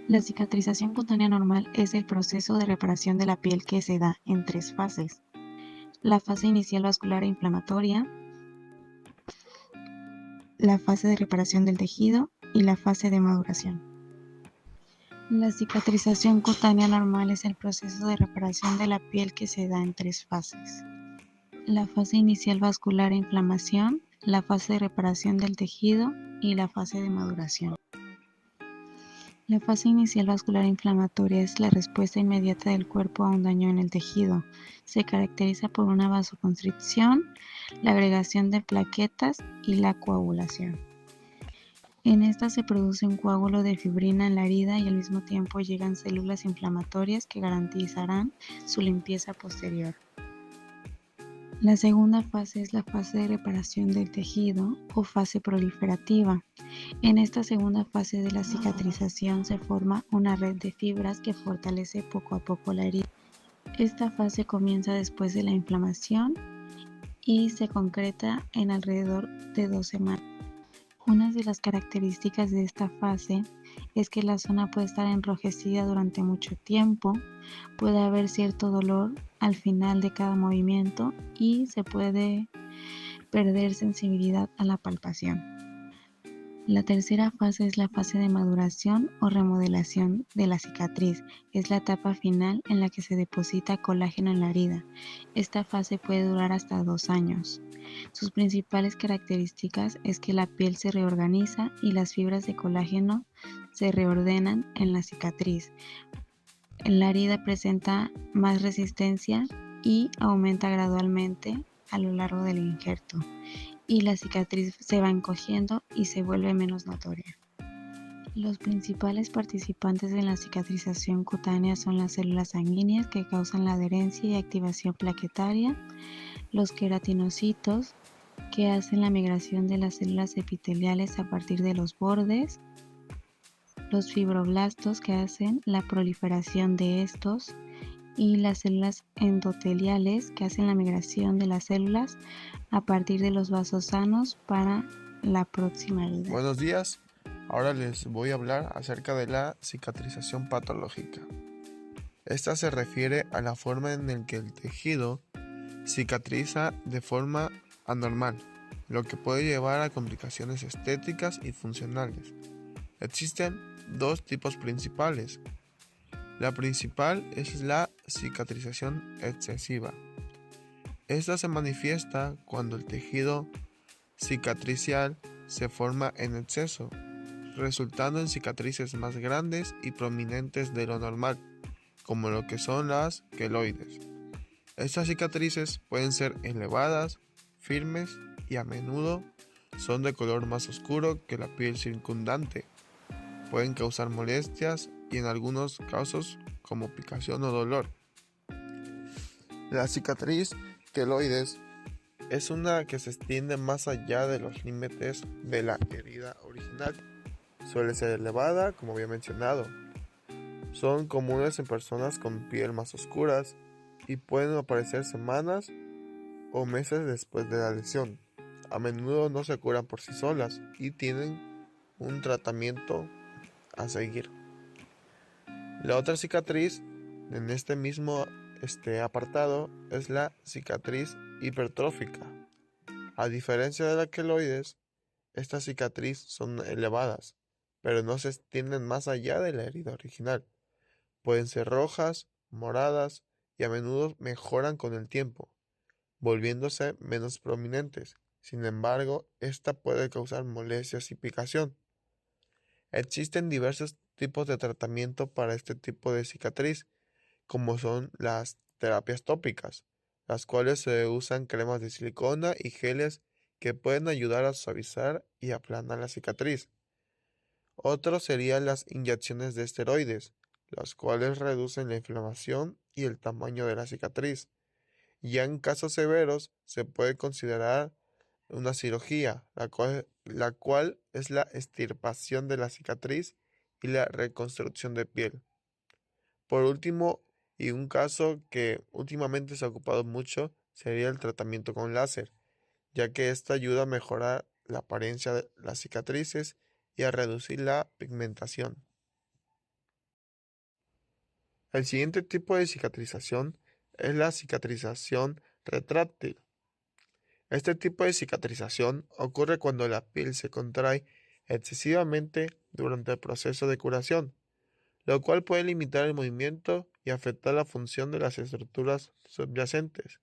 La cicatrización cutánea normal es el proceso de reparación de la piel que se da en tres fases. La fase inicial vascular e inflamatoria, la fase de reparación del tejido y la fase de maduración. La cicatrización cutánea normal es el proceso de reparación de la piel que se da en tres fases. La fase inicial vascular e inflamación, la fase de reparación del tejido y la fase de maduración. La fase inicial vascular inflamatoria es la respuesta inmediata del cuerpo a un daño en el tejido. Se caracteriza por una vasoconstricción, la agregación de plaquetas y la coagulación. En esta se produce un coágulo de fibrina en la herida y al mismo tiempo llegan células inflamatorias que garantizarán su limpieza posterior. La segunda fase es la fase de reparación del tejido o fase proliferativa. En esta segunda fase de la cicatrización se forma una red de fibras que fortalece poco a poco la herida. Esta fase comienza después de la inflamación y se concreta en alrededor de 2 semanas. Una de las características de esta fase es que la zona puede estar enrojecida durante mucho tiempo, puede haber cierto dolor al final de cada movimiento y se puede perder sensibilidad a la palpación. La tercera fase es la fase de maduración o remodelación de la cicatriz. Es la etapa final en la que se deposita colágeno en la herida. Esta fase puede durar hasta 2 años. Sus principales características es que la piel se reorganiza y las fibras de colágeno se reordenan en la cicatriz. La herida presenta más resistencia y aumenta gradualmente a lo largo del injerto, y la cicatriz se va encogiendo y se vuelve menos notoria. Los principales participantes en la cicatrización cutánea son las células sanguíneas que causan la adherencia y activación plaquetaria, los queratinocitos que hacen la migración de las células epiteliales a partir de los bordes, los fibroblastos que hacen la proliferación de estos y las células endoteliales que hacen la migración de las células a partir de los vasos sanos para la próxima herida. Buenos días, ahora les voy a hablar acerca de la cicatrización patológica. Esta se refiere a la forma en la que el tejido cicatriza de forma anormal, lo que puede llevar a complicaciones estéticas y funcionales. Existen dos tipos principales. La principal es la cicatrización excesiva. Esta se manifiesta cuando el tejido cicatricial se forma en exceso, resultando en cicatrices más grandes y prominentes de lo normal, como lo que son las queloides. Estas cicatrices pueden ser elevadas, firmes y a menudo son de color más oscuro que la piel circundante. Pueden causar molestias y en algunos casos como picación o dolor. La cicatriz queloides es una que se extiende más allá de los límites de la herida original. Suele ser elevada, como había mencionado. Son comunes en personas con piel más oscuras y pueden aparecer semanas o meses después de la lesión. A menudo no se curan por sí solas y tienen un tratamiento a seguir. La otra cicatriz en este mismo apartado es la cicatriz hipertrófica. A diferencia de la queloides, estas cicatrices son elevadas, pero no se extienden más allá de la herida original. Pueden ser rojas, moradas y a menudo mejoran con el tiempo, volviéndose menos prominentes. Sin embargo, esta puede causar molestias y picación. Existen diversos tipos de tratamiento para este tipo de cicatriz, como son las terapias tópicas, las cuales se usan cremas de silicona y geles que pueden ayudar a suavizar y aplanar la cicatriz. Otro serían las inyecciones de esteroides, las cuales reducen la inflamación y el tamaño de la cicatriz. Ya en casos severos se puede considerar una cirugía, la cual es la extirpación de la cicatriz y la reconstrucción de piel. Por último, y un caso que últimamente se ha ocupado mucho, sería el tratamiento con láser, ya que esta ayuda a mejorar la apariencia de las cicatrices y a reducir la pigmentación. El siguiente tipo de cicatrización es la cicatrización retráctil. Este tipo de cicatrización ocurre cuando la piel se contrae excesivamente durante el proceso de curación, lo cual puede limitar el movimiento y afectar la función de las estructuras subyacentes.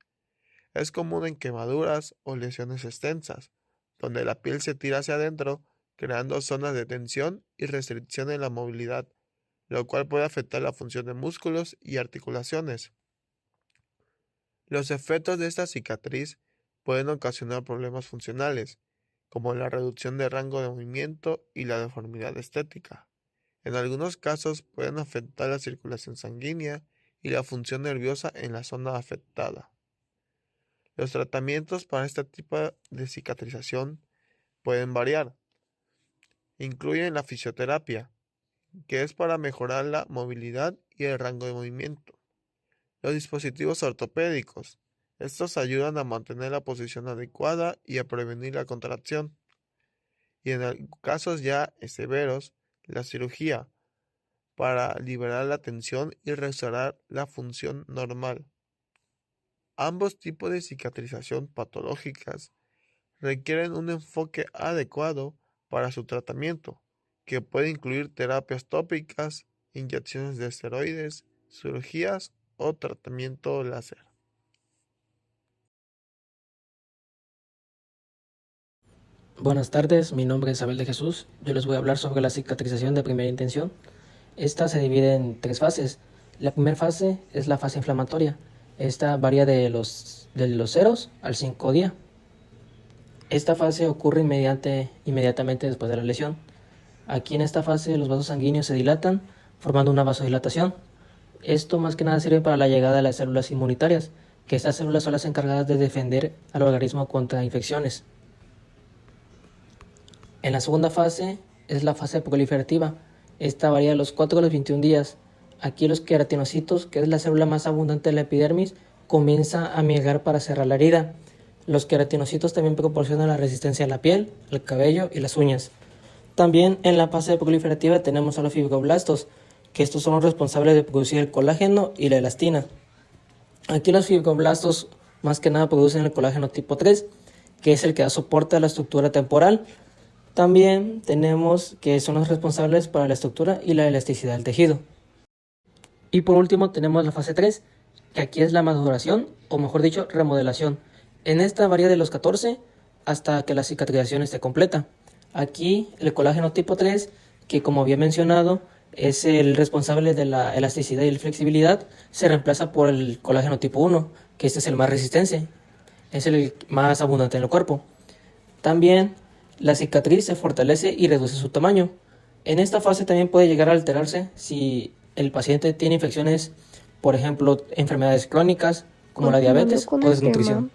Es común en quemaduras o lesiones extensas, donde la piel se tira hacia adentro, creando zonas de tensión y restricción en la movilidad, lo cual puede afectar la función de músculos y articulaciones. Los efectos de esta cicatriz pueden ocasionar problemas funcionales, como la reducción de rango de movimiento y la deformidad estética. En algunos casos pueden afectar la circulación sanguínea y la función nerviosa en la zona afectada. Los tratamientos para este tipo de cicatrización pueden variar. Incluyen la fisioterapia, que es para mejorar la movilidad y el rango de movimiento. Los dispositivos ortopédicos. Estos ayudan a mantener la posición adecuada y a prevenir la contracción. Y en casos ya severos, la cirugía, para liberar la tensión y restaurar la función normal. Ambos tipos de cicatrización patológicas requieren un enfoque adecuado para su tratamiento, que puede incluir terapias tópicas, inyecciones de esteroides, cirugías o tratamiento láser. Buenas tardes, mi nombre es Abel de Jesús. Yo les voy a hablar sobre la cicatrización de primera intención. Esta se divide en 3 fases. La primera fase es la fase inflamatoria. Esta varía de los 0 al 5 días. Esta fase ocurre inmediatamente después de la lesión. Aquí en esta fase los vasos sanguíneos se dilatan, formando una vasodilatación. Esto más que nada sirve para la llegada de las células inmunitarias, que estas células son las encargadas de defender al organismo contra infecciones. En la segunda fase es la fase proliferativa. Esta varía de los 4 a los 21 días. Aquí los queratinocitos, que es la célula más abundante de la epidermis, comienza a migrar para cerrar la herida. Los queratinocitos también proporcionan la resistencia a la piel, al cabello y las uñas. También en la fase proliferativa tenemos a los fibroblastos, que estos son los responsables de producir el colágeno y la elastina. Aquí los fibroblastos más que nada producen el colágeno tipo 3, que es el que da soporte a la estructura temporal. También tenemos que son los responsables para la estructura y la elasticidad del tejido. Y por último tenemos la fase 3, que aquí es la maduración, o mejor dicho, remodelación. En esta varía de los 14 hasta que la cicatrización esté completa. Aquí el colágeno tipo 3, que como había mencionado, es el responsable de la elasticidad y la flexibilidad, se reemplaza por el colágeno tipo 1, que este es el más resistente, es el más abundante en el cuerpo. También la cicatriz se fortalece y reduce su tamaño. En esta fase también puede llegar a alterarse si el paciente tiene infecciones, por ejemplo, enfermedades crónicas como la diabetes o desnutrición.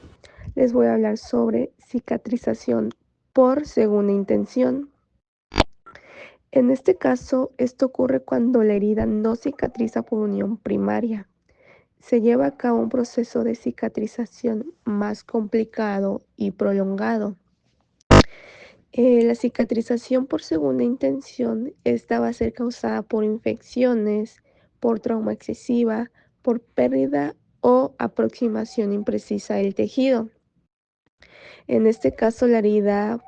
Les voy a hablar sobre cicatrización por segunda intención. En este caso, esto ocurre cuando la herida no cicatriza por unión primaria. Se lleva a cabo un proceso de cicatrización más complicado y prolongado. La cicatrización por segunda intención, esta va a ser causada por infecciones, por trauma excesiva, por pérdida o aproximación imprecisa del tejido. En este caso, la herida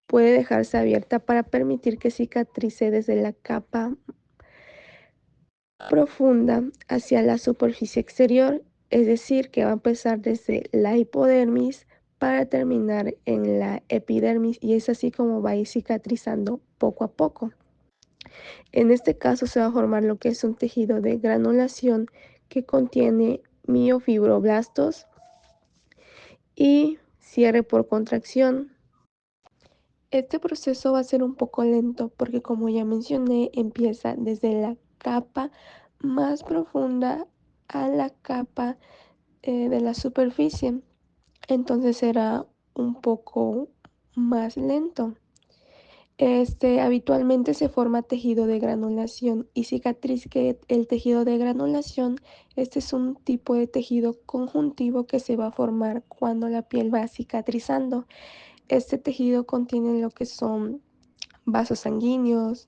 puede dejarse abierta para permitir que cicatrice desde la capa profunda hacia la superficie exterior, es decir, que va a empezar desde la hipodermis para terminar en la epidermis, y es así como va a ir cicatrizando poco a poco. En este caso se va a formar lo que es un tejido de granulación que contiene miofibroblastos y cierre por contracción. Este proceso va a ser un poco lento porque, como ya mencioné, empieza desde la capa más profunda a la capa de la superficie. Entonces será un poco más lento. Habitualmente se forma tejido de granulación y cicatriz, que el tejido de granulación, este es un tipo de tejido conjuntivo que se va a formar cuando la piel va cicatrizando. Este tejido contiene lo que son vasos sanguíneos,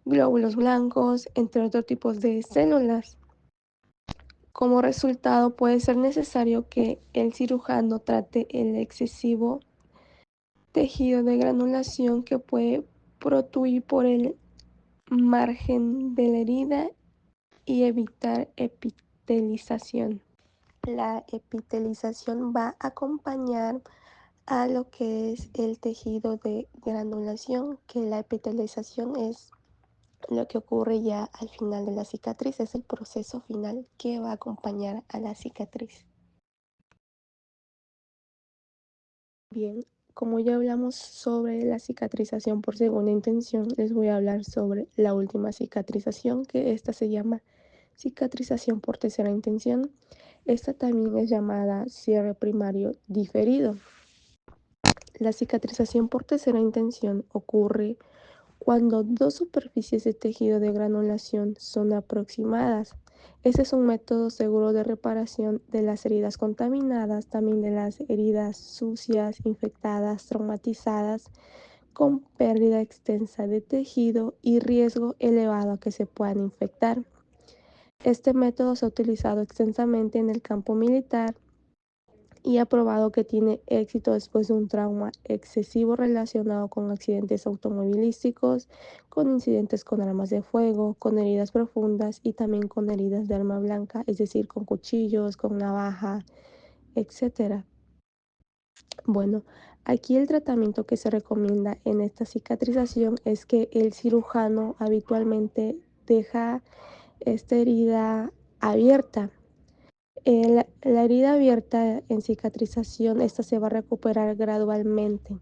glóbulos blancos, entre otros tipos de células. Como resultado, puede ser necesario que el cirujano trate el excesivo tejido de granulación que puede protruir por el margen de la herida y evitar epitelización. La epitelización va a acompañar a lo que es el tejido de granulación, que la epitelización es lo que ocurre ya al final de la cicatriz, es el proceso final que va a acompañar a la cicatriz. Bien, como ya hablamos sobre la cicatrización por segunda intención, les voy a hablar sobre la última cicatrización, que esta se llama cicatrización por tercera intención. Esta también es llamada cierre primario diferido. La cicatrización por tercera intención ocurre cuando dos superficies de tejido de granulación son aproximadas. Este es un método seguro de reparación de las heridas contaminadas, también de las heridas sucias, infectadas, traumatizadas, con pérdida extensa de tejido y riesgo elevado a que se puedan infectar. Este método se ha utilizado extensamente en el campo militar y ha probado que tiene éxito después de un trauma excesivo relacionado con accidentes automovilísticos, con incidentes con armas de fuego, con heridas profundas y también con heridas de arma blanca, es decir, con cuchillos, con navaja, etc. Bueno, aquí el tratamiento que se recomienda en esta cicatrización es que el cirujano habitualmente deja esta herida abierta. La herida abierta en cicatrización, esta se va a recuperar gradualmente.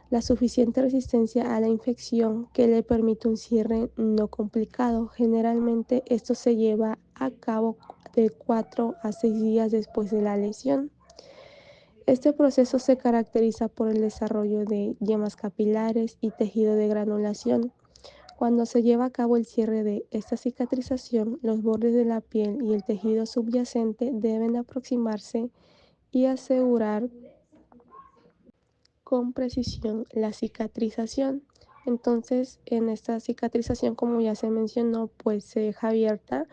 La suficiente resistencia a la infección que le permite un cierre no complicado. Generalmente esto se lleva a cabo de 4 a 6 días después de la lesión. Este proceso se caracteriza por el desarrollo de yemas capilares y tejido de granulación. Cuando se lleva a cabo el cierre de esta cicatrización, los bordes de la piel y el tejido subyacente deben aproximarse y asegurar con precisión la cicatrización. Entonces, en esta cicatrización, como ya se mencionó, pues se deja abierta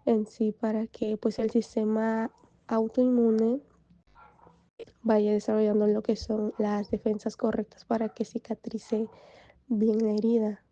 en sí para que pues el sistema autoinmune vaya desarrollando lo que son las defensas correctas para que cicatrice bien la herida.